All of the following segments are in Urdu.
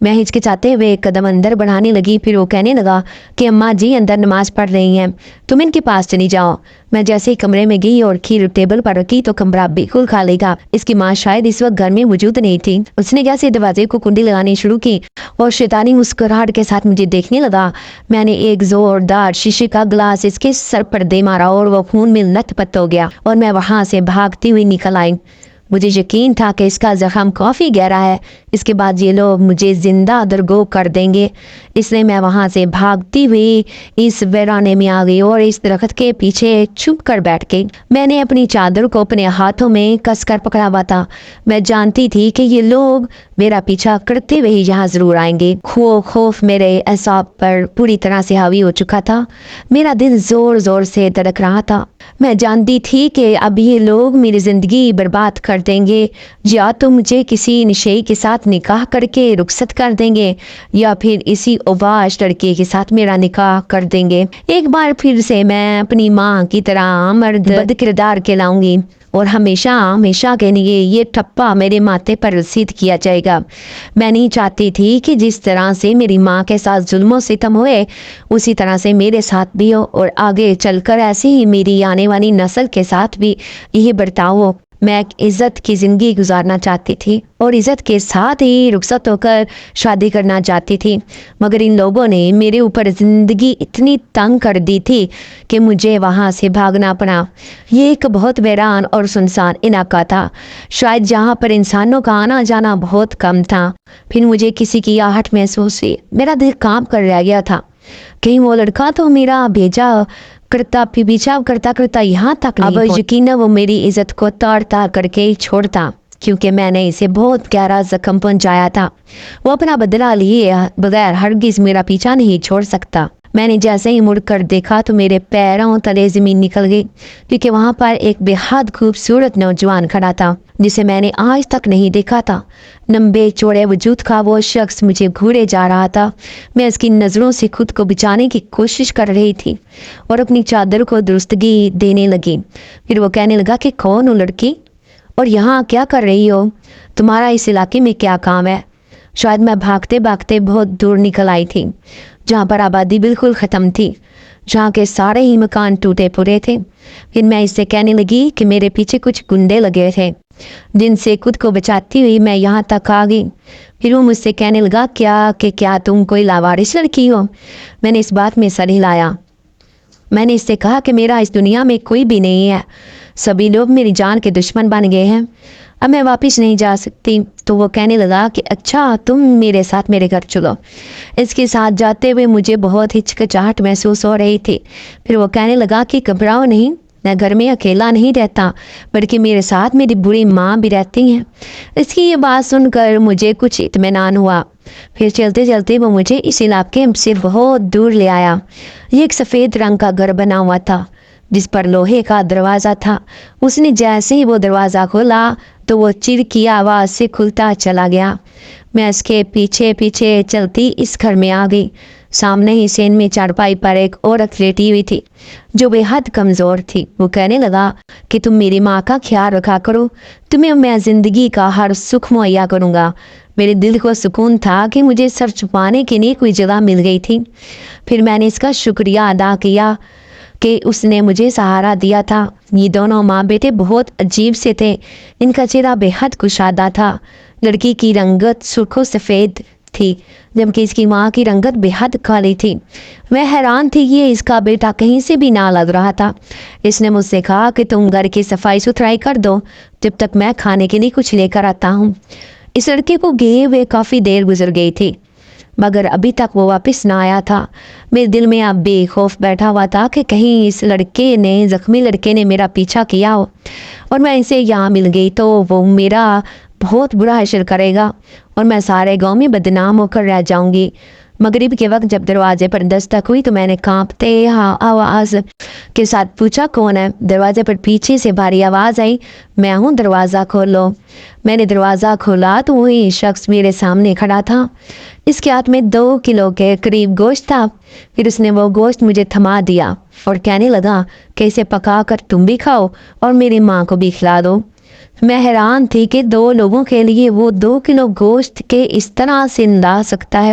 میں ہچکچاتے ہوئے ایک قدم اندر بڑھانے لگی، پھر وہ کہنے لگا کہ اماں جی اندر نماز پڑھ رہی ہیں، تم ان کے پاس چلی جاؤ۔ میں جیسے ہی کمرے میں گئی اور کھیر ٹیبل پر رکھی تو کمرہ بالکل خالی تھا۔ اس کی ماں شاید اس وقت گھر میں موجود نہیں تھی۔ اس نے جیسے دروازے کو کنڈی لگانی شروع کی اور شیطانی مسکراہٹ کے ساتھ مجھے دیکھنے لگا، میں نے ایک زوردار شیشے کا گلاس اس کے سر پر دے مارا اور وہ خون میں لت پت ہو گیا اور میں وہاں سے بھاگتی ہوئی نکل آئی۔ مجھے یقین تھا کہ اس کا زخم کافی گہرا ہے، اس کے بعد یہ لوگ مجھے زندہ درگو کر دیں گے، اس لیے میں وہاں سے بھاگتی ہوئی اس ویرانے میں آ گئی اور اس درخت کے پیچھے چھپ کر بیٹھ گئی۔ میں نے اپنی چادر کو اپنے ہاتھوں میں کس کر پکڑا ہوا تھا۔ میں جانتی تھی کہ یہ لوگ میرا پیچھا کرتے ہوئے یہاں ضرور آئیں گے۔ خوف میرے اعصاب پر پوری طرح سے حاوی ہو چکا تھا۔ میرا دل زور زور سے دھڑک رہا تھا۔ میں جانتی تھی کہ اب یہ لوگ میری زندگی برباد کر دیں گے، یا تو مجھے کسی نشئی کے ساتھ نکاح کر کے رخصت کر دیں گے یا پھر اسی اوباش لڑکے کے ساتھ میرا نکاح کر دیں گے۔ ایک بار پھر سے میں اپنی ماں کی طرح مرد بد کردار کہلاؤں گی اور ہمیشہ ہمیشہ کے لیے یہ ٹھپا میرے ماتھے پر رسید کیا جائے گا۔ میں نہیں چاہتی تھی کہ جس طرح سے میری ماں کے ساتھ ظلم و ستم ہوئے اسی طرح سے میرے ساتھ بھی ہو، اور آگے چل کر ایسے ہی میری آنے والی نسل کے ساتھ بھی یہی برتاؤ ہو۔ میں ایک عزت کی زندگی گزارنا چاہتی تھی اور عزت کے ساتھ ہی رخصت ہو کر شادی کرنا چاہتی تھی، مگر ان لوگوں نے میرے اوپر زندگی اتنی تنگ کر دی تھی کہ مجھے وہاں سے بھاگنا پڑا۔ یہ ایک بہت ویران اور سنسان علاقہ تھا، شاید جہاں پر انسانوں کا آنا جانا بہت کم تھا۔ پھر مجھے کسی کی آہٹ محسوس ہوئی، میرا دل کانپ کر رہ گیا تھا، کہیں وہ لڑکا تو میرا بھیجا کرتا پھر پیچھا کرتا کرتا یہاں تک نہیں اب یقینا وہ میری عزت کو تار تار کر کے چھوڑتا، کیونکہ میں نے اسے بہت گہرا زخم پہنچایا تھا۔ وہ اپنا بدلہ لیے بغیر ہرگز میرا پیچھا نہیں چھوڑ سکتا۔ میں نے جیسے ہی مڑ کر دیکھا تو میرے پیروں تلے زمین نکل گئی، کیونکہ وہاں پر ایک بے حد خوبصورت نوجوان کھڑا تھا جسے میں نے آج تک نہیں دیکھا تھا۔ لمبے چوڑے وجود کا وہ شخص مجھے گھورے جا رہا تھا۔ میں اس کی نظروں سے خود کو بچانے کی کوشش کر رہی تھی اور اپنی چادر کو درستگی دینے لگی۔ پھر وہ کہنے لگا کہ کون ہو لڑکی اور یہاں کیا کر رہی ہو؟ تمہارا اس علاقے میں کیا کام ہے؟ شاید میں بھاگتے بھاگتے بہت دور نکل آئی تھی، جہاں پر آبادی بالکل ختم تھی، جہاں کے سارے ہی مکان ٹوٹے پھوٹے تھے۔ پھر میں اس سے کہنے لگی کہ میرے پیچھے کچھ گنڈے لگے تھے، جن سے خود کو بچاتی ہوئی میں یہاں تک آ گئی۔ پھر وہ مجھ سے کہنے لگا کیا تم کوئی لاوارث لڑکی ہو؟ میں نے اس بات میں سر ہلایا۔ میں نے اس سے کہا کہ میرا اس دنیا میں کوئی بھی نہیں ہے، سبھی لوگ میری جان کے دشمن بن گئے ہیں، اب میں واپس نہیں جا سکتی۔ تو وہ کہنے لگا کہ اچھا تم میرے ساتھ میرے گھر چلو۔ اس کے ساتھ جاتے ہوئے مجھے بہت ہچکچاہٹ محسوس ہو رہی تھی۔ پھر وہ کہنے لگا کہ گھبراؤ نہیں، میں گھر میں اکیلا نہیں رہتا بلکہ میرے ساتھ میری بری ماں بھی رہتی ہیں۔ اس کی یہ بات سن کر مجھے کچھ اطمینان ہوا۔ پھر چلتے چلتے وہ مجھے اس علاقے سے بہت دور لے آیا۔ یہ ایک سفید رنگ کا گھر بنا ہوا تھا جس پر لوہے کا دروازہ تھا۔ اس نے جیسے ہی وہ دروازہ کھولا تو وہ چیر کی آواز سے کھلتا چلا گیا۔ میں اس کے پیچھے پیچھے چلتی اس گھر میں آ گئی۔ سامنے ہی سین میں چارپائی پر ایک عورت لیٹی ہوئی تھی جو بے حد کمزور تھی۔ وہ کہنے لگا کہ تم میری ماں کا خیال رکھا کرو، تمہیں میں زندگی کا ہر سکھ مہیا کروں گا۔ میرے دل کو سکون تھا کہ مجھے سر چھپانے کے لیے کوئی جگہ مل گئی تھی۔ پھر میں نے اس کا شکریہ ادا کیا کہ اس نے مجھے سہارا دیا تھا۔ یہ دونوں ماں بیٹے بہت عجیب سے تھے، ان کا چہرہ بے حد کشادہ تھا۔ لڑکی کی رنگت سرخ و سفید تھی جبکہ اس کی ماں کی رنگت بے حد کالی تھی۔ میں حیران تھی کہ اس کا بیٹا کہیں سے بھی نہ لگ رہا تھا۔ اس نے مجھ سے کہا کہ تم گھر کی صفائی ستھرائی کر دو جب تک میں کھانے کے لیے کچھ لے کر آتا ہوں۔ اس لڑکے کو گئے ہوئے کافی دیر گزر گئی تھی مگر ابھی تک وہ واپس نہ آیا تھا۔ میرے دل میں اب بے خوف بیٹھا ہوا تھا کہ کہیں اس زخمی لڑکے نے میرا پیچھا کیا ہو اور میں اسے یہاں مل گئی تو وہ میرا بہت برا حشر کرے گا اور میں سارے گاؤں میں بدنام ہو کر رہ جاؤں گی۔ مغرب کے وقت جب دروازے پر دستک ہوئی تو میں نے کانپتے آواز کے ساتھ پوچھا کون ہے؟ دروازے پر پیچھے سے بھاری آواز آئی، میں ہوں، دروازہ کھولو۔ میں نے دروازہ کھولا تو وہی شخص میرے سامنے کھڑا تھا۔ اس کے ہاتھ میں 2 کلو کے قریب گوشت تھا۔ پھر اس نے وہ گوشت مجھے تھما دیا اور کہنے لگا کہ اسے پکا کر تم بھی کھاؤ اور میری ماں کو بھی کھلا دو۔ میں حیران تھی کہ 2 لوگوں کے لیے وہ 2 کلو گوشت کے اس طرح سے لا سکتا ہے۔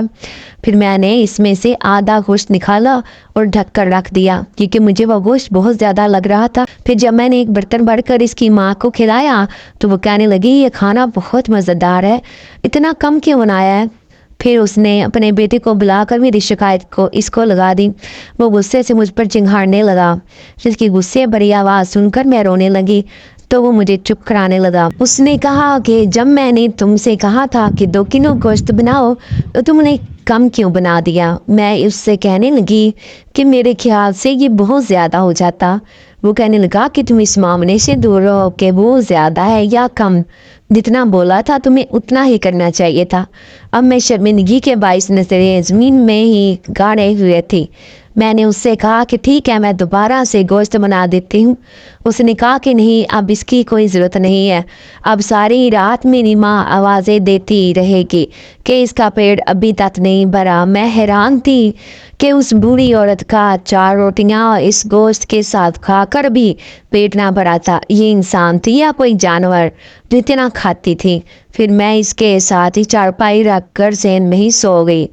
پھر میں نے اس میں سے آدھا گوشت نکالا اور ڈھک کر رکھ دیا کیونکہ مجھے وہ گوشت بہت زیادہ لگ رہا تھا۔ پھر جب میں نے ایک برتن بھر کر اس کی ماں کو کھلایا تو وہ کہنے لگی یہ کھانا بہت مزیدار ہے، اتنا کم کیوں بنایا ہے؟ پھر اس نے اپنے بیٹے کو بلا کر میری شکایت کو اس کو لگا دی۔ وہ غصے سے مجھ پر چنگھاڑنے لگا۔ جس کی غصے بھری آواز سن کر میں رونے لگی تو وہ مجھے چپ کرانے لگا۔ اس نے کہا کہ جب میں نے تم سے کہا تھا کہ 2 کلو گوشت بناؤ تو تم نے کم کیوں بنا دیا؟ میں اس سے کہنے لگی کہ میرے خیال سے یہ بہت زیادہ ہو جاتا۔ وہ کہنے لگا کہ تم اس معاملے سے دور رہو کہ وہ زیادہ ہے یا کم، جتنا بولا تھا تمہیں اتنا ہی کرنا چاہیے تھا۔ اب میں شرمندگی کے باعث نظریں زمین میں ہی گاڑے ہوئے تھی۔ میں نے اس سے کہا کہ ٹھیک ہے میں دوبارہ سے گوشت بنا دیتی ہوں۔ اس نے کہا کہ نہیں اب اس کی کوئی ضرورت نہیں ہے، اب ساری رات میری ماں آوازیں دیتی رہے گی کہ اس کا پیٹ ابھی تک نہیں بھرا۔ میں حیران تھی کہ اس بوڑھی عورت کا 4 روٹیاں اس گوشت کے ساتھ کھا کر بھی پیٹ نہ بھرا تھا۔ یہ انسان تھی یا کوئی جانور جو اتنا کھاتی تھی؟ پھر میں اس کے ساتھ ہی چارپائی رکھ کر ذہن میں ہی سو گئی۔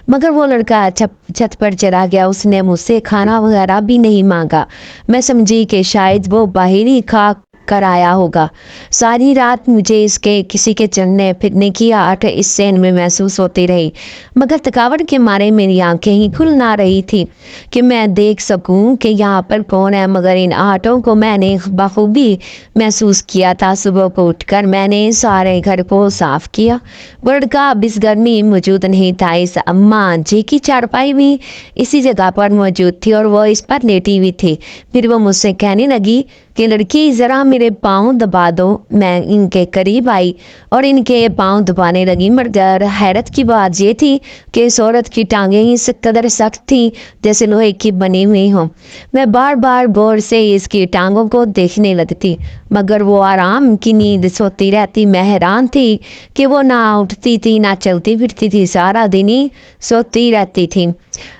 مگر وہ لڑکا چھت پر چلا گیا، اس نے مجھ سے کھانا وغیرہ بھی نہیں مانگا۔ میں سمجھی کہ شاید وہ باہر ہی کھا کر آیا ہوگا۔ ساری رات مجھے اس کے کسی کے چلنے پھرنے کی آہٹ اس ذہن میں محسوس ہوتی رہی، مگر تھکاوٹ کے مارے میری آنکھیں ہی کھل نہ رہی تھی کہ میں دیکھ سکوں کہ یہاں پر کون ہے، مگر ان آہٹوں کو میں نے بخوبی محسوس کیا تھا۔ صبح کو اٹھ کر میں نے سارے گھر کو صاف کیا۔ لڑکا اب اس گھر میں موجود نہیں تھا۔ اس اماں جی کی چارپائی بھی اسی جگہ پر موجود تھی اور وہ اس پر لیٹی ہوئی تھی۔ پھر وہ مجھ سے کہنے لگی کہ لڑکی ذرا میرے پاؤں دبا دو۔ میں ان کے قریب آئی اور ان کے پاؤں دبانے لگی، مگر حیرت کی بات یہ تھی کہ اس عورت کی ٹانگیں اس قدر سخت تھیں جیسے لوہے کی بنی ہوئی ہوں۔ میں بار بار غور سے اس کی ٹانگوں کو دیکھنے لگتی، مگر وہ آرام کی نیند سوتی رہتی۔ میں حیران تھی کہ وہ نہ اٹھتی تھی نہ چلتی پھرتی تھی، سارا دن ہی سوتی رہتی تھی۔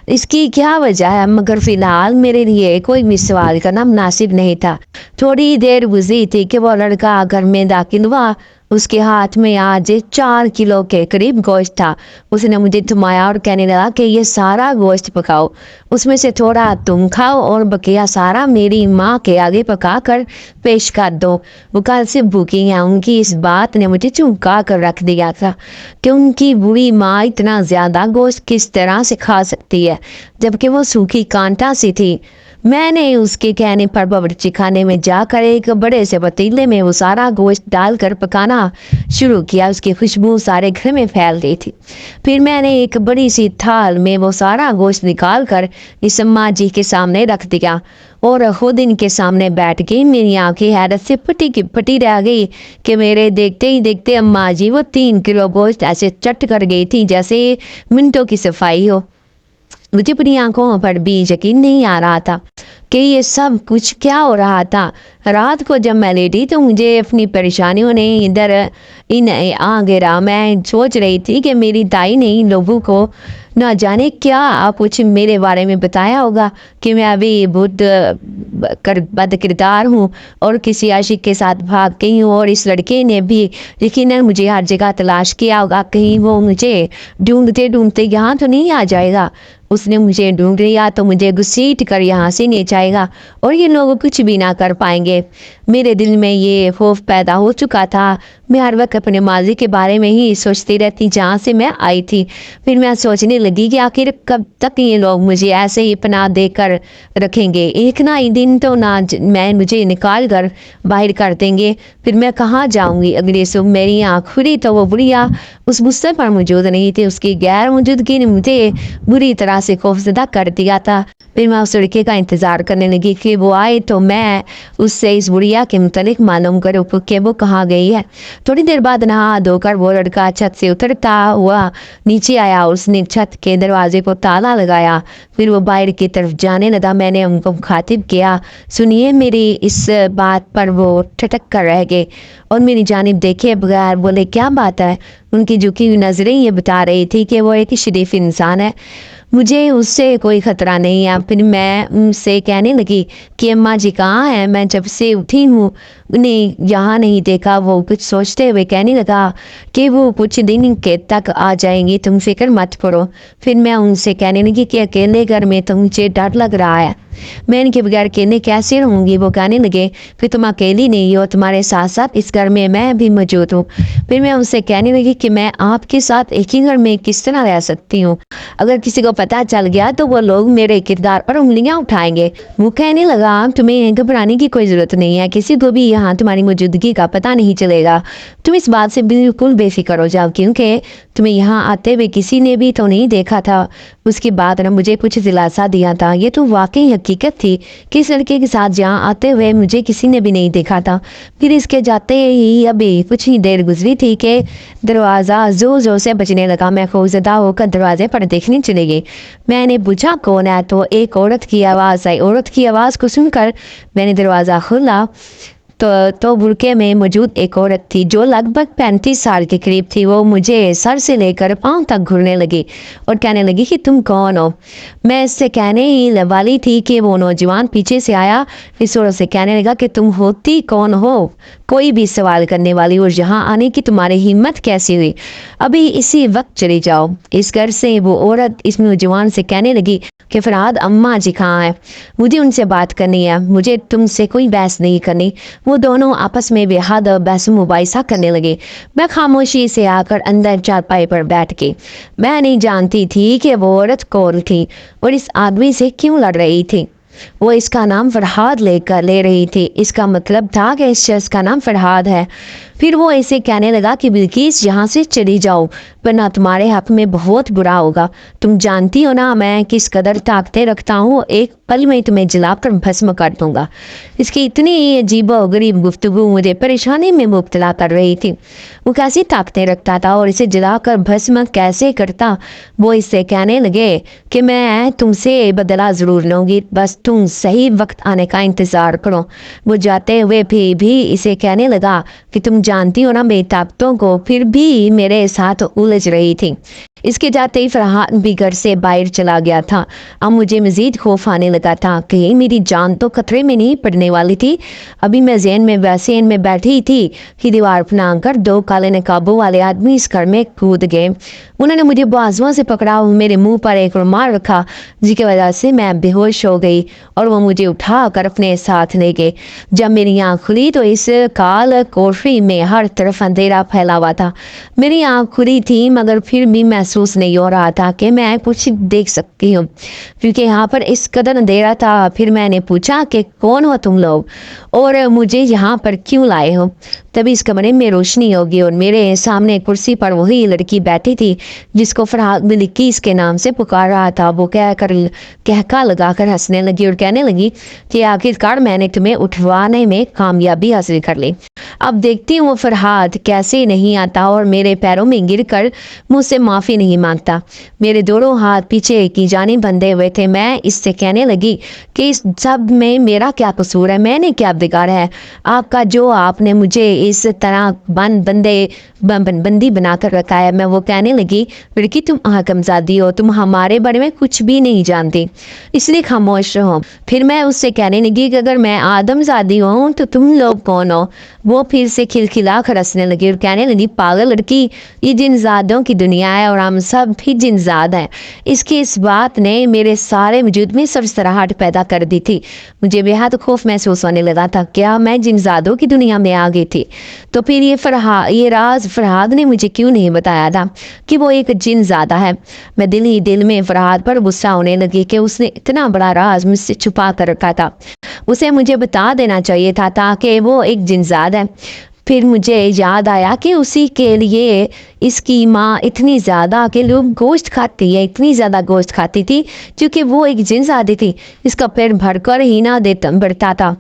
اس کی کیا وجہ ہے؟ مگر فی الحال میرے لیے کوئی بھی سوال کرنا مناسب نہیں تھا۔ تھوڑی دیر گزری تھی کہ وہ لڑکا گھر میں داخل ہوا۔ اس کے ہاتھ میں آج 4 کلو کے قریب گوشت تھا۔ اس نے مجھے تھمایا اور کہنے لگا کہ یہ سارا گوشت پکاؤ، اس میں سے تھوڑا تم کھاؤ اور بقیہ سارا میری ماں کے آگے پکا کر پیش کر دو۔ وہ کل سے بھوکی ہیں۔ ان کی اس بات نے مجھے چونکا کر رکھ دیا تھا کہ ان کی بوڑھی ماں اتنا زیادہ گوشت کس طرح سے کھا سکتی ہے جبکہ وہ سوکھی کانٹا سی تھی۔ میں نے اس کے کہنے پر باورچی خانے میں جا کر ایک بڑے سے پتیلے میں وہ سارا گوشت ڈال کر پکانا شروع کیا۔ اس کی خوشبو سارے گھر میں پھیل گئی تھی۔ پھر میں نے ایک بڑی سی تھال میں وہ سارا گوشت نکال کر اس اماں جی کے سامنے رکھ دیا اور خود ان کے سامنے بیٹھ گئی۔ میری آنکھیں حیرت سے پھٹی کی پھٹی رہ گئی کہ میرے دیکھتے ہی دیکھتے اماں جی وہ 3 کلو گوشت ایسے چٹ کر گئی تھی جیسے منٹوں کی صفائی ہو۔ مجھے اپنی آنکھوں پر بھی یقین نہیں آ رہا تھا کہ یہ سب کچھ کیا ہو رہا تھا۔ رات کو جب میں لیٹی تو مجھے اپنی پریشانیوں نے ادھر آ گرا۔ میں سوچ رہی تھی کہ میری دائی نے ان لوگوں کو نہ جانے کیا کچھ میرے بارے میں بتایا ہوگا کہ میں ابھی بد کردار ہوں اور کسی عاشق کے ساتھ بھاگ گئی ہوں، اور اس لڑکے نے بھی یقیناً مجھے ہر جگہ تلاش کیا ہوگا، کہیں وہ مجھے ڈھونڈتے ڈھونڈتے یہاں تو نہیں آ جائے گا۔ اس نے مجھے ڈھونڈ لیا تو مجھے گھسیٹ کر یہاں سے لے جائے گا اور یہ لوگ کچھ بھی نہ کر پائیں گے۔ میرے دل میں یہ خوف پیدا ہو چکا تھا۔ میں ہر وقت اپنے ماضی کے بارے میں ہی سوچتی رہتی جہاں سے میں آئی تھی۔ پھر میں سوچنے لگی کہ آخر کب تک یہ لوگ مجھے ایسے ہی پناہ دے کر رکھیں گے؟ ایک نہ ایک دن تو مجھے نکال کر باہر کر دیں گے، پھر میں کہاں جاؤں گی؟ اگلی صبح میری آنکھ کھلی تو وہ بڑھیا اس بستر پر موجود نہیں تھی۔ اس کی غیر موجودگی نے مجھے بری طرح سے خوفزدہ کر دیا تھا۔ پھر میں اس لڑکے کا انتظار کرنے لگی کہ وہ آئے تو میں اس سے اس بڑھیا کے متعلق معلوم کروں کہ وہ کہاں گئی ہے۔ تھوڑی دیر بعد نہا دھو کر وہ لڑکا چھت سے اترتا ہوا نیچے آیا۔ اس نے چھت کے دروازے کو تالا لگایا، پھر وہ باہر کی طرف جانے لگا۔ میں نے ان کو مخاطب کیا، سنیے میری اس بات پر وہ ٹھٹک کر رہ گئے اور میری جانب دیکھے بغیر بولے کیا بات ہے؟ ان کی جھکی ہوئی نظریں یہ بتا رہی تھی کہ وہ ایک شریف انسان ہے، مجھے اس سے کوئی خطرہ نہیں ہے۔ پھر میں ان سے کہنے لگی کہ اماں جی کہاں ہیں؟ میں جب سے اٹھی ہوں نے یہاں نہیں دیکھا۔ وہ کچھ سوچتے ہوئے کہنے لگا کہ وہ کچھ دن کے تک آ جائیں گی، تم فکر مت کرو۔ پھر میں ان سے کہنے لگی کہ اکیلے گھر میں تو مجھے ڈر لگ رہا ہے، میں ان کے بغیر اکیلے کیسے رہوں گی؟ وہ کہنے لگے پھر تم اکیلی نہیں ہو، تمہارے ساتھ ساتھ اس گھر میں میں بھی موجود ہوں۔ پھر میں ان سے کہنے لگی کہ میں آپ کے ساتھ ایک ہی گھر میں کس طرح رہ سکتی ہوں؟ اگر کسی کو پتہ چل گیا تو وہ لوگ میرے کردار پر انگلیاں اٹھائیں گے۔ وہ کہنے لگا تمہیں گھبرانے کی کوئی ضرورت نہیں ہے، کسی کو بھی یہاں تمہاری موجودگی کا پتہ نہیں چلے گا۔ تم اس بات سے بالکل بے فکر ہو جاؤ، کیونکہ تمہیں یہاں آتے ہوئے کسی نے بھی تو نہیں دیکھا تھا۔ اس کے بعد نے مجھے کچھ دلاسا دیا تھا۔ یہ تو واقعی حقیقت تھی کہ اس لڑکے کے ساتھ جہاں آتے ہوئے مجھے کسی نے بھی نہیں دیکھا تھا۔ پھر اس کے جاتے ہی ابھی کچھ ہی دیر گزری تھی کہ دروازہ زور زور سے بجنے لگا۔ میں خوفزدہ ہو کر دروازے پر دیکھنے چلی گئی۔ میں نے پوچھا کون ہے؟ تو ایک عورت کی آواز آئی۔ عورت کی آواز کو سن کر میں نے دروازہ کھولا تو برقعے میں موجود ایک عورت تھی جو لگ بھگ 35 سال کے قریب تھی۔ وہ مجھے سر سے لے کر پاؤں تک گھرنے لگی اور کہنے لگی کہ تم کون ہو؟ میں اس سے کہنے ہی والی تھی کہ وہ نوجوان پیچھے سے آیا، اس عورت سے کہنے لگا کہ تم ہوتی کون ہو؟ کوئی بھی سوال کرنے والی، اور یہاں آنے کی تمہاری ہمت کیسی ہوئی؟ ابھی اسی وقت چلی جاؤ اس گھر سے۔ وہ عورت اس نوجوان سے کہنے لگی کہ فرحاد اماں جی کہاں ہیں؟ مجھے ان سے بات کرنی ہے، مجھے تم سے کوئی بحث نہیں کرنی۔ وہ دونوں آپس میں بے حد بحث و مباحثہ کرنے لگے۔ میں خاموشی سے آ کر اندر چارپائی پر بیٹھ گئی۔ میں نہیں جانتی تھی کہ وہ عورت کون تھی اور اس آدمی سے کیوں لڑ رہی تھی۔ وہ اس کا نام فرحاد لے رہی تھی، اس کا مطلب تھا کہ اس شخص کا نام فرحاد ہے۔ پھر وہ اسے کہنے لگا کہ بلقیس یہاں سے چلی جاؤ ورنہ تمہارے حق میں بہت برا ہوگا۔ تم جانتی ہو نا میں کس قدر طاقتیں رکھتا ہوں، ایک پل میں تمہیں جلا کر بھسم کر دوں گا۔ اس کی اتنی عجیب و غریب گفتگو مجھے پریشانی میں مبتلا کر رہی تھی۔ وہ کیسی طاقتیں رکھتا تھا اور اسے جلا کر بھسم کیسے کرتا؟ وہ اس سے کہنے لگے کہ میں تم سے بدلہ ضرور لوں گی، بس تم صحیح وقت آنے کا انتظار کرو۔ وہ جاتے ہوئے بھی اسے کہنے لگا کہ تم جانتی ہو نا میری طاقتوں کو، پھر بھی میرے ساتھ الجھ رہی تھی۔ اس کے جاتے ہی فرحان بھی گھر سے باہر چلا گیا تھا۔ اب مجھے مزید خوف آنے لگا تھا کہ میری جان تو خطرے میں نہیں پڑنے والی تھی۔ ابھی میں ذہن میں ویسے میں بیٹھی تھی کہ دیوار پھلانگ کر دو کالے نقابوں والے آدمی اس گھر میں کود گئے۔ انہوں نے مجھے بازوؤں سے پکڑا اور میرے منہ پر ایک رومال رکھا، جس کی وجہ سے میں بے ہوش ہو گئی، اور وہ مجھے اٹھا کر اپنے ساتھ لے گئے۔ جب میری آنکھ کھلی تو اس کال کوٹری میں ہر طرف اندھیرا پھیلا ہوا تھا۔ میری آنکھ کھلی تھی مگر پھر بھی محسوس نہیں ہو رہا تھا کہ میں کچھ دیکھ سکتی ہوں، کیونکہ یہاں پر اس قدر اندھیرا تھا۔ پھر میں نے پوچھا کہ کون ہو تم لوگ اور مجھے یہاں پر کیوں لائے ہو؟ تبھی اس کمرے میں روشنی ہوگی اور میرے سامنے کرسی پر وہی لڑکی بیٹھی تھی جس کو فرحاد بلقیس کے نام سے پکار رہا تھا۔ وہ کہکا لگا کر ہنسنے لگی اور کہنے لگی کہ آخرکار میں نے تمہیں اٹھوانے میں کامیابی حاصل کر لی۔ اب دیکھتی ہوں وہ فرحاد کیسے نہیں آتا اور میرے پیروں میں گر کر مجھ سے معافی نہیں مانگتا۔ میرے دونوں ہاتھ پیچھے کی جانب بندھے ہوئے تھے۔ میں اس سے کہنے لگی کہ اس سب میں میرا کیا قصور ہے؟ میں نے کیا بگاڑا ہے آپ کا جو آپ نے مجھے اس طرح بندی بنا کر رکھا ہے؟ میں وہ کہنے لگی لڑکی تم حکم زادی ہو، تم ہمارے بارے میں کچھ بھی نہیں جانتی، اس لیے خاموش رہو۔ پھر میں اس سے کہنے لگی کہ اگر میں آدم زادی ہوں تو تم لوگ کون ہو؟ وہ پھر سے کھلکھلا کر ہنسنے لگی اور کہنے لگی پاگل لڑکی، یہ جن زادوں کی دنیا ہے اور ہم سب بھی جن زاد ہیں۔ اس کی اس بات نے میرے سارے وجود میں سرسراہٹ پیدا کر دی تھی۔ مجھے بے حد خوف محسوس ہونے لگا تھا، کیا میں جن زادوں کی دنیا میں آ گئی تھی؟ تو پھر یہ راز فرحاد نے مجھے کیوں نہیں بتایا تھا کہ وہ ایک جن زادہ ہے؟ میں دل ہی دل میں فرحاد پر غصہ ہونے لگی کہ اس نے اتنا بڑا راز مجھ سے چھپا کر رکھا تھا۔ اسے مجھے بتا دینا چاہیے تھا تاکہ وہ ایک جن زاد ہے۔ پھر مجھے یاد آیا کہ اسی کے لیے اس کی ماں اتنی زیادہ کہ لوگ گوشت کھاتی ہے، اتنی زیادہ گوشت کھاتی تھی کیونکہ وہ ایک جن زادی تھی۔ اس کا پیر بھر کر ہی نہ بڑھتا تھا۔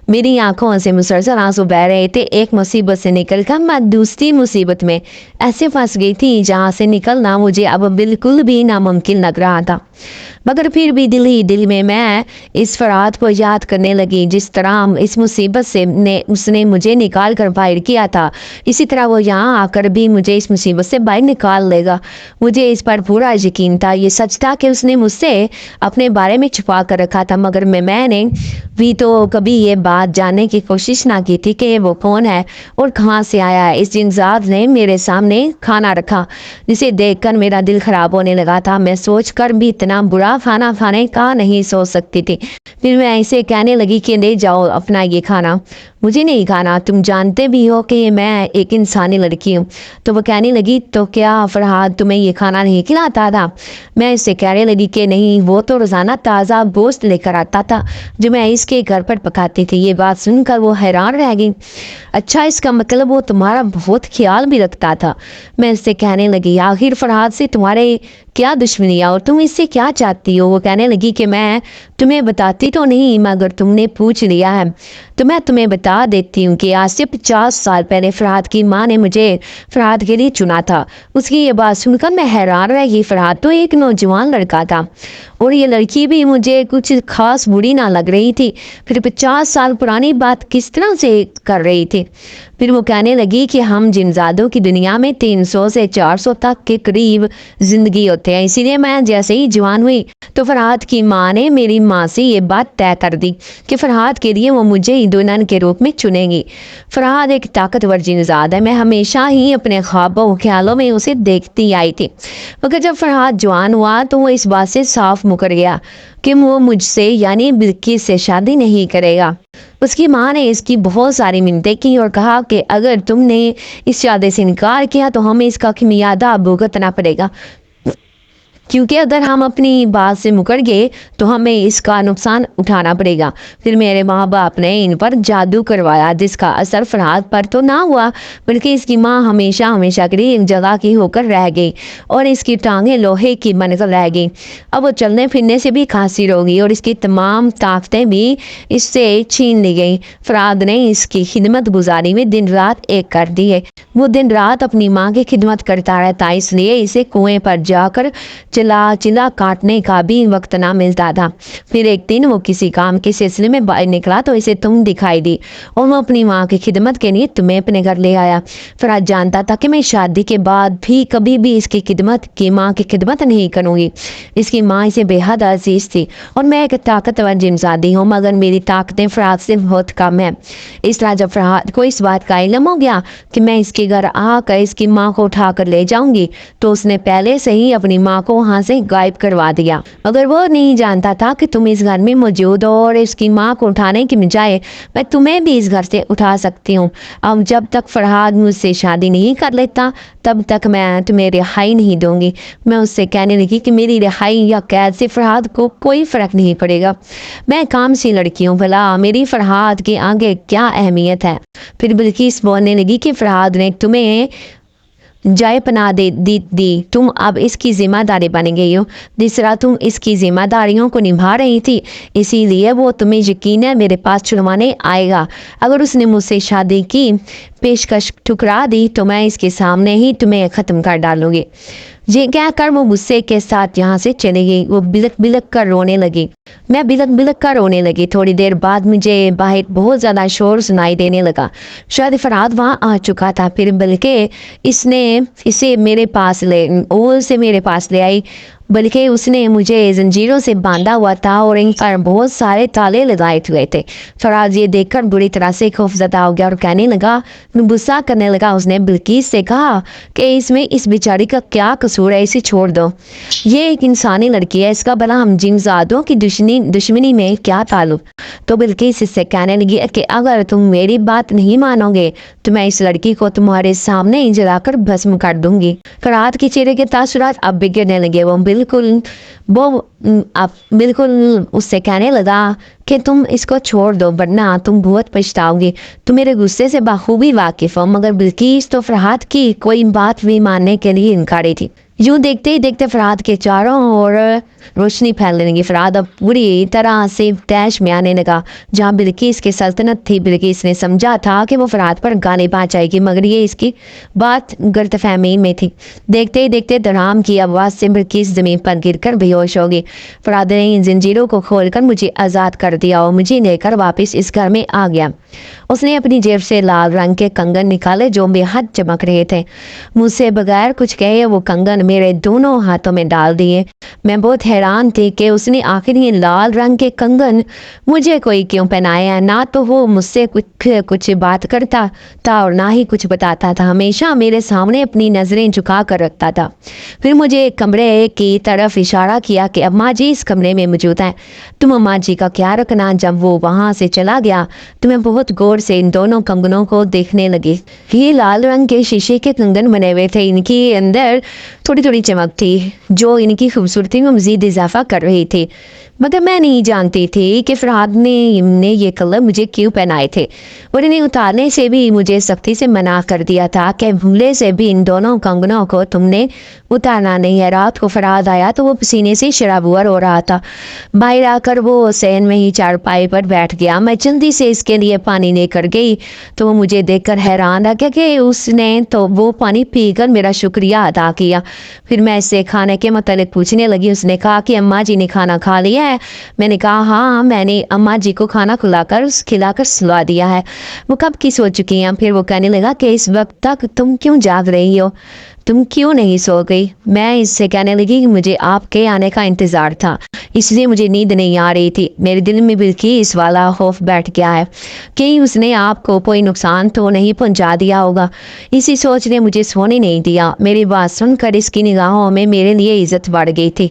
میری آنکھوں سے مسلسل آنسو بہ رہے تھے۔ ایک مصیبت سے نکل کر میں دوسری مصیبت میں ایسے پھنس گئی تھی جہاں سے نکلنا مجھے اب بالکل بھی ناممکن لگ رہا تھا۔ مگر پھر بھی دل ہی دل میں اس فرحاد کو یاد کرنے لگی جس طرح اس مصیبت سے اس نے مجھے نکال کر باہر کیا تھا، اسی طرح وہ یہاں آ کر بھی مجھے اس مصیبت سے باہر نکال لے گا۔ مجھے اس پر پورا یقین تھا، یہ سچ تھا کہ اس نے مجھ سے اپنے بارے میں چھپا کر رکھا تھا، مگر میں نے بھی تو کبھی یہ بات جاننے کی کوشش نہ کی تھی کہ وہ کون ہے اور کہاں سے آیا ہے۔ اس جنزاد نے میرے سامنے کھانا رکھا جسے دیکھ کر میرا دل خراب ہونے لگا تھا۔ میں سوچ کر بھی اتنا برا کھانا کھانے کا نہیں سوچ سکتی تھی۔ پھر میں اسے کہنے لگی کہ لے جاؤ اپنا یہ کھانا، مجھے نہیں کھانا، تم جانتے بھی ہو کہ میں ایک انسانی لڑکی ہوں۔ تو وہ کہنے لگی تو کیا فرحاد تمہیں یہ کھانا نہیں کھلاتا تھا؟ میں اسے کہنے لگی کہ نہیں، وہ تو روزانہ تازہ گوشت لے کر آتا تھا جو میں اس کے گھر پر پکاتی تھی۔ یہ بات سن کر وہ حیران رہ گئی۔ اچھا، اس کا مطلب وہ تمہارا بہت خیال بھی رکھتا تھا۔ میں اس سے کہنے لگی آخر فرحاد سے تمہارے کیا دشمنی ہے اور تم اس سے کیا چاہتی ہو؟ وہ کہنے لگی کہ میں تمہیں بتاتی تو نہیں، مگر تم نے پوچھ لیا ہے تو میں تمہیں بتا دیتی ہوں کہ آج سے 50 سال پہلے فرحاد کی ماں نے مجھے فرحاد کے لیے چنا تھا۔ اس کی یہ بات سن کر میں حیران رہ گئی۔ فرحاد تو ایک نوجوان لڑکا تھا اور یہ لڑکی بھی مجھے کچھ خاص بری نہ لگ رہی تھی، پھر 50 سال پرانی بات کس طرح سے کر رہی تھی؟ پھر وہ کہنے لگی کہ ہم جنزادوں کی دنیا میں 300 سے 400 تک کے قریب زندگی ہوتے ہیں، اسی لیے میں جیسے ہی جوان ہوئی تو فرحاد کی ماں نے میری ماں سے یہ بات طے کر دی کہ فرحاد کے لیے وہ مجھے ہی دلہن کے روپ میں چنیں گی۔ فرحاد ایک طاقتور جنزاد ہے، میں ہمیشہ ہی اپنے خوابوں و خیالوں میں اسے دیکھتی آئی تھی، مگر جب فرحاد جوان ہوا تو وہ اس بات سے صاف مکر گیا کہ وہ مجھ سے یعنی بلقیس سے شادی نہیں کرے گا۔ اس کی ماں نے اس کی بہت ساری منتیں کی اور کہا کہ اگر تم نے اس شادی سے انکار کیا تو ہمیں اس کا خمیازہ بھگتنا پڑے گا، کیونکہ اگر ہم اپنی بات سے مکر گئے تو ہمیں اس کا نقصان اٹھانا پڑے گا۔ پھر میرے ماں باپ نے ان پر جادو کروایا جس کا اثر فرحاد پر تو نہ ہوا، بلکہ اس کی ماں ہمیشہ ہمیشہ کے لیے ایک جگہ کی ہو کر رہ گئی اور اس کی ٹانگیں لوہے کی بن کر رہ گئی۔ اب وہ چلنے پھرنے سے بھی قاصر ہو گئی اور اس کی تمام طاقتیں بھی اس سے چھین لی گئی۔ فرحاد نے اس کی خدمت گزاری میں دن رات ایک کر دی ہے۔ وہ دن رات اپنی ماں کی خدمت کرتا رہتا، اس لیے اسے کنویں پر جا کر چلا کاٹنے کا بھی وقت نہ ملتا تھا۔ پھر ایک دن وہ کسی کام کے سلسلے میں باہر نکلا تو اسے تم دکھائی دی اور وہ اپنی ماں کی خدمت کے لیے تمہیں اپنے گھر لے آیا۔ فرحاد جانتا تھا کہ میں شادی کے بعد بھی کبھی بھی اس کی ماں کی خدمت نہیں کروں گی۔ اس کی ماں اسے بے حد عزیز تھی اور میں ایک طاقتور جنزادی ہوں، مگر میری طاقتیں فرحاد سے بہت کم ہیں۔ اس طرح جب فرحاد کو اس بات کا علم ہو گیا کہ میں اس کے گھر آ کر اس کی ماں کو اٹھا کر لے جاؤں گی تو اس نے پہلے سے ہی اپنی ماں کو وہاں سے غائب کروا دیا، مگر وہ نہیں جانتا تھا کہ تم اس گھر میں موجود ہو اور اس کی ماں کو اٹھانے کی بجائے میں تمہیں بھی اس گھر سے اٹھا سکتی ہوں۔ اب جب تک فرحاد مجھ سے شادی نہیں کر لیتا تب تک میں تمہیں رہائی نہیں دوں گی۔ میں اس سے کہنے لگی کہ میری رہائی یا قید سے فرحاد کو کوئی فرق نہیں پڑے گا، میں کام سی لڑکی ہوں، بھلا میری فرحاد کے آگے کیا اہمیت ہے؟ پھر بلقیس بولنے لگی کہ فرحاد نے تمہیں جائے پناہ دی، تم اب اس کی ذمہ داری بن گئی ہو، جس طرح تم اس کی ذمہ داریوں کو نبھا رہی تھی اسی لیے وہ تمہیں یقیناً میرے پاس چھڑوانے آئے گا۔ اگر اس نے مجھ سے شادی کی پیشکش ٹھکرا دی تو میں اس کے سامنے ہی تمہیں ختم کر ڈالوں گی۔ یہ کہہ کر وہ غصے کے ساتھ یہاں سے چلی گئی۔ وہ بلک بلک کر رونے لگی، میں بلک بلک کر رونے لگی۔ تھوڑی دیر بعد مجھے باہر بہت زیادہ شور سنائی دینے لگا، شاید فرحاد وہاں آ چکا تھا، پھر بلکہ اسے میرے پاس لے آئی، بلکہ اس نے مجھے زنجیروں سے باندھا ہوا تھا اور ان پر بہت سارے تالے لگائے ہوئے تھے۔ فرحاد یہ دیکھ کر بری طرح سے خوفزدہ ہو گیا اور کہنے لگا، غصہ کرنے لگا۔ اس نے بلقیس سے کہا کہ اس میں اس بیچاری کا کیا قصور ہے، اسے چھوڑ دو، یہ ایک انسانی لڑکی ہے، اس کا بھلا ہم جنزادوں کی دشمنی میں کیا تعلق؟ تو بلقیس اس سے کہنے لگی کہ اگر تم میری بات نہیں مانو گے تو میں اس لڑکی کو تمہارے سامنے ہی جلا کر بھسم کر دوں گی۔ فرحاد کے چہرے کے تاثرات اب بگڑنے لگے، وہ بالکل اس سے کہنے لگا کہ تم اس کو چھوڑ دو ورنہ تم بہت پچھتاؤ گی، تم میرے غصے سے بخوبی واقف ہو۔ مگر بلقیس تو فرحاد کی کوئی بات بھی ماننے کے لیے انکاری تھی۔ یوں دیکھتے ہی دیکھتے فرحاد کے چاروں اور روشنی پھیلنے لگی۔ فرات اب پوری طرح سے تیش میں آنے لگا۔ جہاں بلقیس کی سلطنت تھی، بلقیس نے سمجھا تھا کہ وہ فرات پر غالب آ جائے گی، مگر یہ اس کی بات غلط فہمی میں تھی۔ دیکھتے ہی دیکھتے درام کی آواز سے بلقیس زمین پر گر کر بے ہوش ہو گئی۔ فرات نے ان زنجیروں کو کھول کر مجھے آزاد کر دیا اور مجھے لے کر واپس اس گھر میں آ گیا۔ اس نے اپنی جیب سے لال رنگ کے کنگن نکالے جو بے حد چمک رہے تھے۔ مجھ سے بغیر کچھ کہے وہ کنگن میرے دونوں ہاتھوں میں ڈال دیے۔ میں بہت حیران تھی کہ اس نے آخر یہ لال رنگ کے کنگن مجھے کوئی کیوں پہنائے ہیں۔ نہ تو وہ مجھ سے کچھ بات کرتا تھا اور نہ ہی کچھ بتاتا تھا، ہمیشہ میرے سامنے اپنی نظریں جھکا کر رکھتا تھا۔ پھر مجھے ایک کمرے کی طرف اشارہ کیا کہ اماں جی اس کمرے میں موجود ہیں، تم اماں جی کا خیال رکھنا۔ جب وہ وہاں سے چلا گیا تو میں بہت غور سے ان دونوں کنگنوں کو دیکھنے لگی۔ یہ لال رنگ کے شیشے کے کنگن بنے ہوئے تھے، ان کے اندر تھوڑی تھوڑی چمک تھی جو ان کی خوبصورتی میں مزید اضافہ کر رہی تھی، مگر میں نہیں جانتی تھی کہ فرات نے یہ کلر مجھے کیوں پہنائے تھے، اور انہیں اتارنے سے بھی مجھے سختی سے منع کر دیا تھا کہ بھولے سے بھی ان دونوں کنگنوں کو تم نے اتارنا نہیں ہے۔ رات کو فرات آیا تو وہ پسینے سے شرابور ہو رہا تھا۔ باہر آ کر وہ صحن میں ہی چارپائی پر بیٹھ گیا۔ میں جلدی سے اس کے لیے پانی لے کر گئی تو وہ مجھے دیکھ کر حیران رہ گیا کہ اس نے تو وہ پانی پی کر میرا شکریہ ادا کیا۔ پھر میں اس سے کھانے کے متعلق پوچھنے لگی۔ اس نے کہا کہ اماں جی نے کھانا کھا لیا ہے۔ میں نے کہا ہاں، میں نے اماں جی کو کھانا کھلا کر سلا دیا ہے، وہ کب کی سو چکی ہیں۔ پھر وہ کہنے لگا کہ اس وقت تک تم کیوں جاگ رہی ہو، تم کیوں نہیں سو گئی؟ میں اس سے کہنے لگی کہ مجھے آپ کے آنے کا انتظار تھا، اس لیے مجھے نیند نہیں آ رہی تھی۔ میرے دل میں بلقیس والا خوف بیٹھ گیا ہے، کہیں اس نے آپ کو کوئی نقصان تو نہیں پہنچا دیا ہوگا۔ اسی سوچ نے مجھے سونے نہیں دیا۔ میری بات سن کر اس کی نگاہوں میں میرے لیے عزت بڑھ گئی تھی۔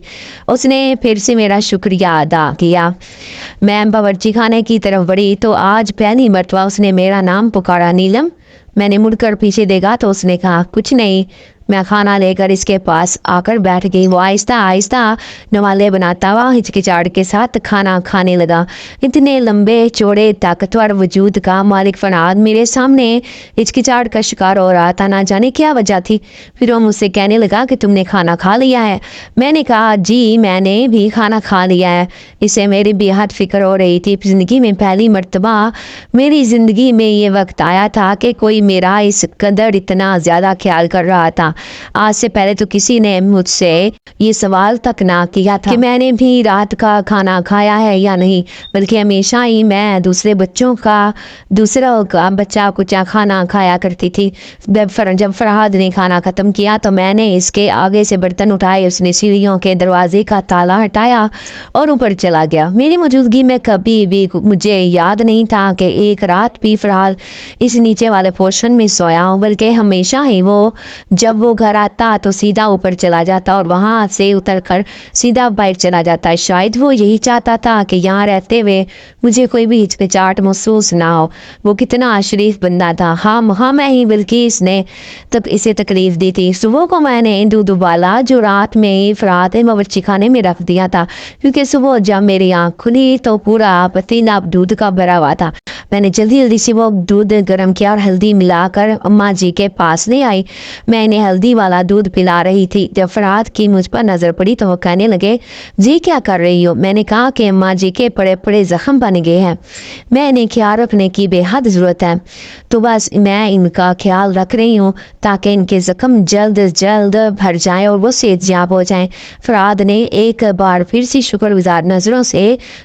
اس نے پھر سے میرا شکریہ ادا کیا۔ میں باورچی خانے کی طرف بڑھی تو آج پہلی مرتبہ اس نے میرا نام پکارا، نیلم۔ میں نے مڑ کر پیچھے دیکھا تو اس نے کہا کچھ نہیں۔ میں کھانا لے کر اس کے پاس آ کر بیٹھ گئی۔ وہ آہستہ آہستہ نوالے بناتا ہوا ہچکچاہٹ کے ساتھ کھانا کھانے لگا۔ اتنے لمبے چوڑے طاقتور وجود کا مالک فرات میرے سامنے ہچکچاہٹ کا شکار ہو رہا تھا، نہ جانے کیا وجہ تھی۔ پھر وہ مجھ سے کہنے لگا کہ تم نے کھانا کھا لیا ہے؟ میں نے کہا جی میں نے بھی کھانا کھا لیا ہے۔ اسے میری بے حد فکر ہو رہی تھی۔ زندگی میں پہلی مرتبہ میری زندگی میں یہ وقت آیا تھا کہ کوئی میرا اس قدر اتنا زیادہ خیال کر رہا تھا۔ آج سے پہلے تو کسی نے مجھ سے یہ سوال تک نہ کیا تھا کہ میں نے بھی رات کا کھانا کھایا ہے یا نہیں، بلکہ ہمیشہ ہی میں دوسروں کا بچہ کچا کھانا کھایا کرتی تھی۔ جب فرحاد نے کھانا ختم کیا تو میں نے اس کے آگے سے برتن اٹھائے۔ اس نے سیڑھیوں کے دروازے کا تالا ہٹایا اور اوپر چلا گیا۔ میری موجودگی میں کبھی بھی مجھے یاد نہیں تھا کہ ایک رات بھی فرحاد اس نیچے والے پورشن میں سویا ہوں، بلکہ ہمیشہ ہی وہ جب وہ گھر آتا تو سیدھا اوپر چلا جاتا اور وہاں سے اتر کر سیدھا باہر چلا جاتا۔ شاید وہ یہی چاہتا تھا کہ یہاں رہتے ہوئے مجھے کوئی بھی ہچکچاہٹ محسوس نہ ہو۔ وہ کتنا شریف بندہ تھا۔ ہاں میں ہی بلقیس نے اسے تکلیف دی تھی۔ صبح کو میں نے دودھ ابالا جو رات میں ہی فرات باورچی خانے میں رکھ دیا تھا، کیونکہ صبح جب میری آنکھ کھلی تو پورا پتیلا دودھ کا بھرا ہوا تھا۔ میں نے جلدی سے وہ دودھ گرم کیا اور ہلدی ملا کر اماں جی کے پاس لے آئی۔ میں انہیں ہلدی والا دودھ پلا رہی تھی۔ جب فرات کی مجھ پر نظر پڑی تو وہ کہنے لگے جی کیا کر رہی ہو؟ میں نے کہا کہ اماں جی کے بڑے زخم بن گئے ہیں، میں انہیں خیال رکھنے کی بے حد ضرورت ہے، تو بس میں ان کا خیال رکھ رہی ہوں تاکہ ان کے زخم جلد بھر جائیں اور وہ صحت یاب ہو جائیں۔ فرات نے ایک بار پھر سے شکر گزار نظروں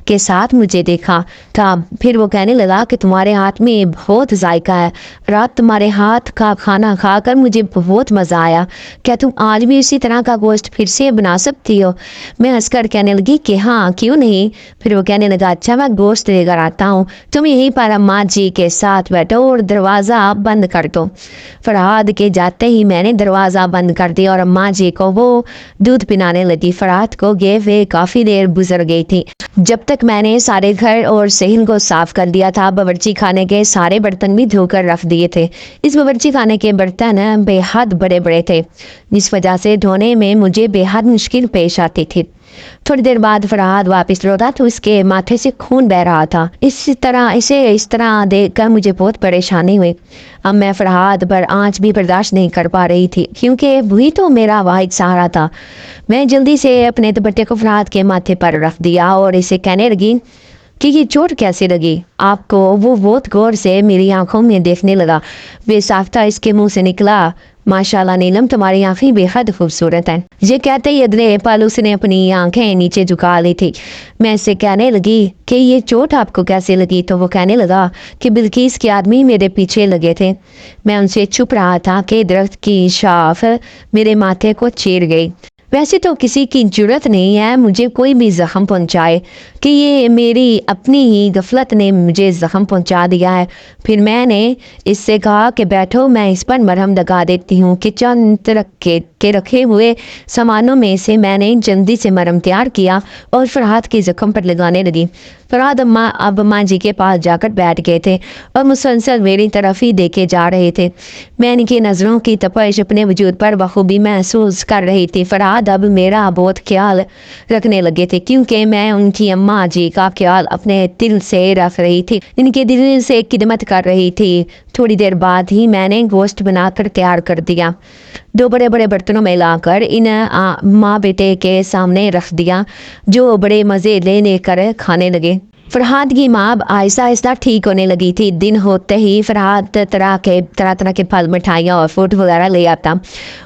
کے ساتھ مجھے دیکھا تھا۔ پھر وہ کہنے لگا کہ تمہارے ہاتھ میں بہت ذائقہ ہے رات، تمہارے ہاتھ کا کھانا کھا کر مجھے بہت مزہ آیا، کیا تم آج بھی اسی طرح کا گوشت پھر سے بنا سکتی ہو؟ میں ہنس کر کہنے لگی کہ ہاں کیوں نہیں۔ پھر وہ کہنے لگا اچھا میں گوشت لے کر آتا ہوں، تم یہیں پر اماں جی کے ساتھ بیٹھو اور دروازہ بند کر دو۔ فرات کے جاتے ہی میں نے دروازہ بند کر دیا اور اماں جی کو وہ دودھ پلانے لگی۔ فرات کو گئے ہوئے کافی دیر گزر گئی تھی جب تک میں نے سارے گھر اور صحن کو صاف کر دیا تھا۔ باورچی خانے کے سارے برتن بھی دھو کر رکھ دیے تھے۔ اس باورچی خانے کے برتن بے حد بڑے تھے، جس وجہ سے دھونے میں مجھے بے حد مشکل پیش آتی تھی۔ تھوڑی دیر بعد فرحاد واپس لوٹا تو اس کے ماتھے سے خون بہ رہا تھا۔ اس طرح دیکھ کر مجھے بہت پریشانی ہوئی۔ اب میں فرحاد پر آنچ بھی برداشت نہیں کر پا رہی تھی کیونکہ وہی تو میرا واحد سہارا تھا۔ میں جلدی سے اپنے دوپٹے کو فرحاد کے ماتھے پر رکھ دیا اور اسے کہنے لگی کہ یہ چوٹ کیسے لگی آپ کو؟ وہ بہت غور سے میری آنکھوں میں دیکھنے لگا۔ بے ساختہ اس کے منہ سے نکلا، ماشاءاللہ نیلم تمہاری آنکھیں بے حد خوبصورت ہیں۔ یہ کہتے ہی ادھر پل اس نے اپنی آنکھیں نیچے جھکا لی تھی۔ میں اسے کہنے لگی کہ یہ چوٹ آپ کو کیسے لگی؟ تو وہ کہنے لگا کہ بلقیس کے آدمی میرے پیچھے لگے تھے۔ میں ان سے چھپ رہا تھا کہ درخت کی شاخ میرے ماتھے کو چیر گئی۔ ویسے تو کسی کی جرت نہیں ہے مجھے کوئی بھی زخم پہنچائے کہ یہ میری اپنی ہی غفلت نے مجھے زخم پہنچا دیا ہے۔ پھر میں نے اس سے کہا کہ بیٹھو میں اس پر مرہم لگا دیتی ہوں۔ کچن کے رکھے ہوئے سامانوں میں سے میں نے جلدی سے مرہم تیار کیا اور فرحاد کے زخم پر لگانے لگی۔ فرحاد اب اماں جی کے پاس جا کر بیٹھ گئے تھے اور مسلسل میری طرف ہی دیکھے جا رہے تھے۔ میں ان کی نظروں کی تپش اپنے وجود پر بخوبی محسوس کر رہی تھی۔ فرحاد اب میرا بہت خیال رکھنے لگے تھے کیونکہ میں ان کی اماں جی کا خیال اپنے دل سے رکھ رہی تھی، ان کے دل سے خدمت کر رہی تھی۔ تھوڑی دیر بعد ہی میں نے گوشت بنا کر تیار کر دیا، 2 بڑے بڑے برتنوں میں لا کر ان ماں بیٹے کے سامنے رکھ دیا جو بڑے مزے لے کر کھانے لگے۔ فرحاد کی ماں آہستہ آہستہ ٹھیک ہونے لگی تھی۔ دن ہوتے ہی فرحاد طرح طرح کے پھل مٹھائیاں اور فروٹ وغیرہ لے آتا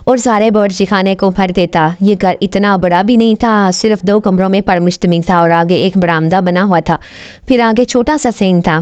اور سارے باورچی خانے کو بھر دیتا۔ یہ گھر اتنا بڑا بھی نہیں تھا، صرف 2 کمروں میں پر مشتمل تھا اور آگے ایک برآمدہ بنا ہوا تھا، پھر آگے چھوٹا سا سین تھا۔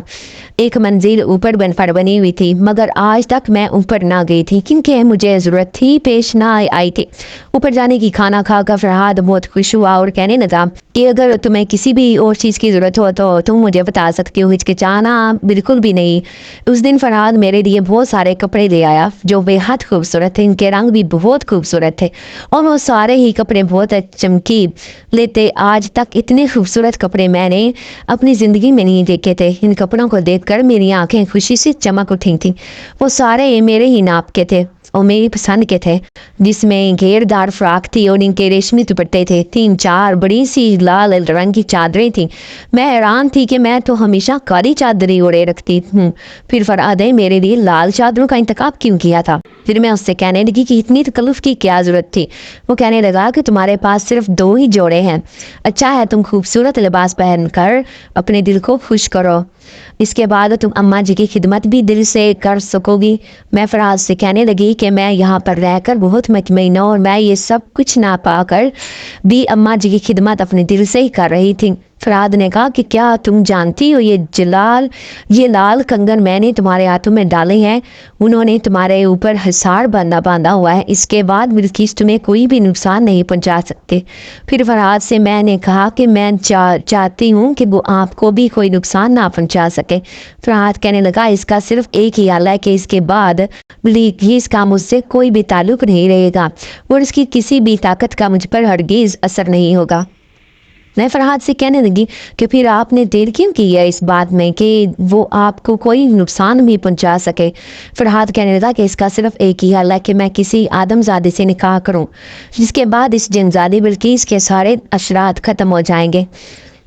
ایک منزل اوپر بنی ہوئی تھی مگر آج تک میں اوپر نہ گئی تھی کیونکہ مجھے ضرورت تھی پیش نہ آئی تھی اوپر جانے کی۔ کھانا کھا کر فرحاد بہت خوش ہوا اور کہنے لگا کہ اگر تمہیں کسی بھی اور چیز کی ضرورت ہو تو تم مجھے بتا سکتی ہو، ہچکچانا بالکل بھی نہیں۔ اس دن فرحاد میرے لیے بہت سارے کپڑے لے آیا جو بے حد خوبصورت تھے، ان کے رنگ بھی بہت خوبصورت تھے اور وہ سارے ہی کپڑے بہت چمکی لیتے۔ آج تک اتنے خوبصورت کپڑے میں نے اپنی زندگی میں نہیں دیکھے تھے۔ ان کپڑوں کو دیکھ کر میری آنکھیں خوشی سے چمک اٹھی تھیں۔ وہ سارے میرے ہی ناپ کے تھے اور میری پسند کے تھے، جس میں گھیر دار فراک تھی اور ان کے ریشمی دوپٹے تھے۔ 3-4 بڑی سی لال رنگ کی چادریں تھیں۔ میں حیران تھی کہ میں تو ہمیشہ کالی چادر ہی اوڑے رکھتی ہوں، پھر فرحاد نے میرے لیے لال چادروں کا انتخاب کیوں کیا تھا؟ پھر میں اس سے کہنے لگی کہ اتنی تکلف کی کیا ضرورت تھی؟ وہ کہنے لگا کہ تمہارے پاس صرف 2 ہی جوڑے ہیں، اچھا ہے تم خوبصورت لباس پہن کر اپنے دل کو خوش کرو، اس کے بعد تم اماں جی کی خدمت بھی دل سے کر سکو گی۔ میں فرحاد سے کہنے لگی کہ میں یہاں پر رہ کر بہت مطمئن ہوں اور میں یہ سب کچھ نہ پا کر بھی اماں جی کی خدمت اپنے دل سے ہی کر رہی تھی۔ فرحاد نے کہا کہ کیا تم جانتی ہو یہ لال کنگن میں نے تمہارے ہاتھوں میں ڈالے ہیں، انہوں نے تمہارے اوپر حصار باندھا ہوا ہے، اس کے بعد بلقیس تمہیں کوئی بھی نقصان نہیں پہنچا سکتے۔ پھر فرحاد سے میں نے کہا کہ میں چاہتی ہوں کہ وہ آپ کو بھی کوئی نقصان نہ پہنچا سکے۔ فرحاد کہنے لگا اس کا صرف ایک ہی حل ہے کہ اس کے بعد بلقیس کا مجھ سے کوئی بھی تعلق نہیں رہے گا اور اس کی کسی بھی طاقت کا مجھ پر ہرگز اثر نہیں ہوگا۔ میں فرحاد سے کہنے لگی کہ پھر آپ نے دیر کیوں کی ہے اس بات میں کہ وہ آپ کو کوئی نقصان بھی پہنچا سکے؟ فرحاد کہنے لگا کہ اس کا صرف ایک ہی حل ہے کہ میں کسی آدم زادے سے نکاح کروں، جس کے بعد اس جنزادی بلقیس کے سارے اثرات ختم ہو جائیں گے۔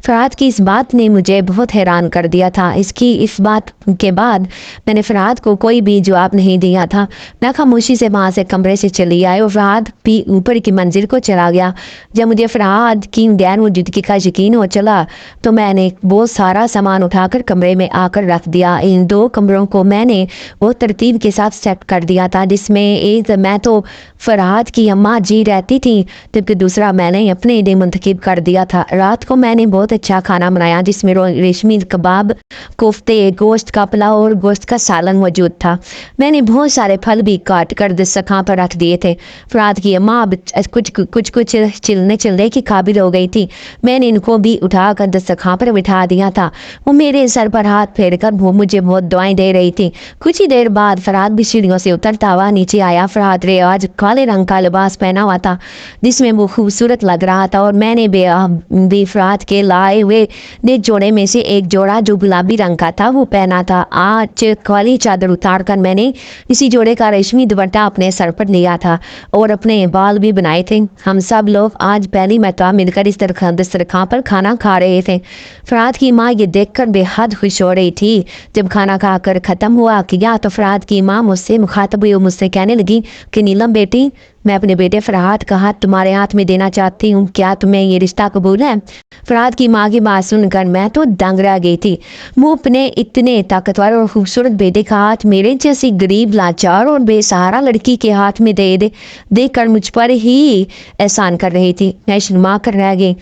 فرحاد کی اس بات نے مجھے بہت حیران کر دیا تھا۔ اس بات کے بعد میں نے فرحاد کو کوئی بھی جواب نہیں دیا تھا۔ میں خاموشی سے وہاں سے کمرے سے چلی آئی اور فرحاد بھی اوپر کی منزل کو چلا گیا۔ جب مجھے فرحاد کی غیر موجودگی کا یقین ہو چلا تو میں نے بہت سارا سامان اٹھا کر کمرے میں آ کر رکھ دیا۔ ان 2 کمروں کو میں نے بہت ترتیب کے ساتھ سیٹ کر دیا تھا، جس میں ایک میں تو فرحاد کی اماں جی رہتی تھی جبکہ دوسرا میں نے اپنے لیے منتخب کر دیا تھا۔ رات کو میں نے بہت اچھا کھانا بنایا جس میں ریشمی کباب، کوفتے، گوشت کا پلاؤ اور گوشت کا سالن موجود تھا۔ میں نے بہت سارے پھل بھی کاٹ کر دسترخوان پر رکھ دیے تھے۔ فرحاد کی اماں کچھ چلنے کی قابل ہو گئی تھی۔ میں نے ان کو بھی اٹھا کر دسترخوان پر بٹھا دیا تھا۔ وہ میرے سر پر ہاتھ پھیر کر مجھے بہت دعائیں دے رہی تھی۔ کچھ ہی دیر بعد فرحاد بھی سیڑھیوں سے اترتا ہوا نیچے آیا۔ فرحاد نے آج کالے رنگ کا لباس پہنا ہوا تھا جس میں وہ خوبصورت لگ رہا تھا اور میں نے بھی فرحاد کے لال لائے ہوئے نے جوڑے میں سے ایک جوڑا جو گلابی رنگ کا تھا وہ پہنا تھا۔ آج والی چادر اتار کر میں نے اسی جوڑے کا ریشمی دوپٹہ اپنے سر پر لیا تھا اور اپنے بال بھی بنائے تھے۔ ہم سب لوگ آج پہلی مرتبہ مل کر اس دسترخوان پر کھانا کھا رہے تھے۔ فرحات کی ماں یہ دیکھ کر بے حد خوش ہو رہی تھی۔ جب کھانا کھا کر ختم ہوا کیا تو فرحات کی ماں مجھ سے مخاطب ہوئی اور مجھ سے کہنے لگی کہ نیلم بیٹی، میں اپنے بیٹے فرحات کا ہاتھ تمہارے ہاتھ میں دینا چاہتی ہوں، کیا تمہیں یہ رشتہ قبول ہے؟ فرحات کی ماں کی بات سن کر میں تو دنگ رہ گئی تھی۔ وہ اپنے اتنے طاقتور اور خوبصورت بیٹے کا ہاتھ میرے جیسی غریب لاچار اور بے سہارا لڑکی کے ہاتھ میں دیکھ کر مجھ پر ہی احسان کر رہی تھی۔ میں شرما کر رہ گئی۔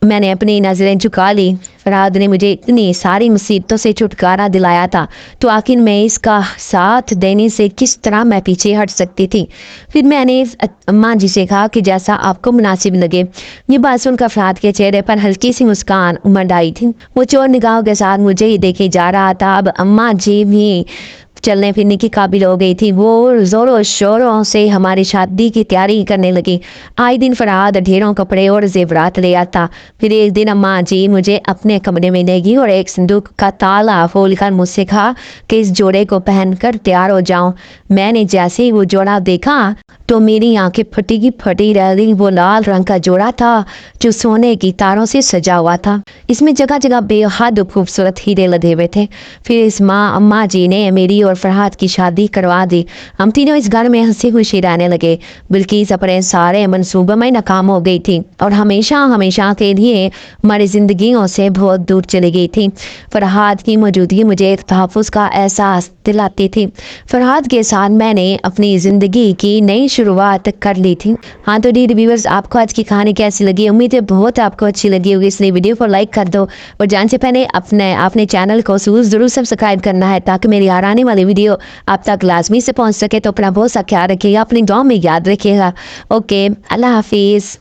میں نے اپنی نظریں جھکا لی۔ فرحات نے مجھے اتنی ساری مصیبتوں سے چھٹکارا دلایا تھا تو آخر میں اس کا ساتھ دینے سے کس طرح میں پیچھے ہٹ سکتی تھی؟ پھر میں نے اماں جی سے کہا کہ جیسا آپ کو مناسب لگے۔ یہ بات سن کر فرحات کے چہرے پر ہلکی سی مسکان امڑ آئی تھی۔ وہ چور نگاہوں کے ساتھ مجھے ہی دیکھے جا رہا تھا۔ اب اماں جی بھی چلنے پھرنے کی قابل ہو گئی تھی۔ وہ زور و شوروں سے ہماری شادی کی تیاری کرنے لگی۔ آئے دن فرحات ڈھیروں کپڑے اور زیورات لے آتا۔ پھر ایک دن اماں جی مجھے اپنے کمرے میں لے گئی اور ایک صندوق کا تالا کھول کر مجھ سے کہا کہ اس جوڑے کو پہن کر تیار ہو جاؤں۔ میں نے جیسے ہی وہ جوڑا دیکھا تو میری آنکھیں پھٹی رہ گئی۔ وہ لال رنگ کا جوڑا تھا جو سونے کی تاروں سے سجا ہوا تھا۔ اس میں جگہ جگہ بے حد خوبصورت ہیرے لدے ہوئے تھے۔ پھر اس اماں جی نے میری اور فرحات کی شادی کروا دی۔ ہم تینوں اس گھر میں ہنسی خوشی رہنے لگے۔ بلکہ اپنے سارے منصوبوں میں ناکام ہو گئی تھی اور ہمیشہ کے لیے ہماری زندگیوں سے بہت دور چلی گئی تھی۔ فرحات کی موجودگی مجھے ایک تحفظ کا احساس دلاتی تھی۔ فرحات کے ساتھ میں نے اپنی زندگی کی نئی شروعات کر لی تھی۔ ہاں تو ڈیئر ویورز، آپ کو آج کی کہانی کیسی لگی؟ امید ہے بہت آپ کو اچھی لگی ہوگی، اس لیے ویڈیو کو لائک کر دو اور جان سے پہلے اپنے چینل کو ضرور سبسکرائب کرنا ہے تاکہ میری آنے والی ویڈیو آپ تک لازمی سے پہنچ سکے۔ تو اپنا بہت سا خیال رکھیے گا، اپنی دعاؤں میں یاد رکھیے گا۔ اوکے، اللہ حافظ۔